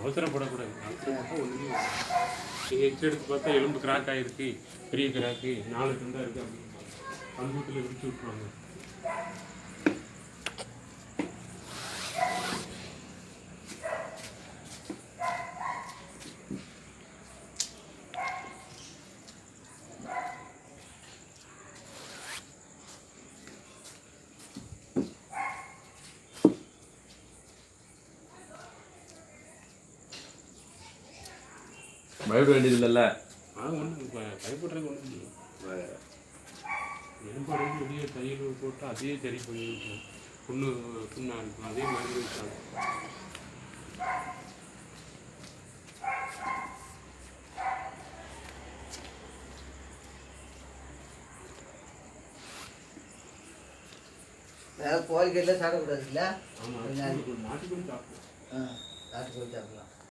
அவசரப்படக்கூடாது. நீங்கள் எக்ஸ் எடுத்து பார்த்தா எலும்பு கிராக் ஆகிருக்கு, பெரிய கிராக்கு 4 துண்டாக இருக்குது அப்படின்னு கம்ப்யூட்டரில் விரிச்சு விட்ருவாங்க. பயப்பட வேண்டியது இல்லைல்ல? ஒன்றும் பயப்படுறதுக்கு ஒன்றும் இல்லை. எலும்பு வெளியே தையல் போட்டு அதையே சரி பண்ணிருக்கோம். புண்ணாக இருக்கும், அதே மாதிரி இருக்காங்க. வேறு கோழிக்கெல்லாம் சாப்பிடக்கூடாது இல்லை? ஆமாம், நாட்டுக்கோழி சாப்பிடலாம். நாட்டுக்கோழி சாப்பிடலாம்.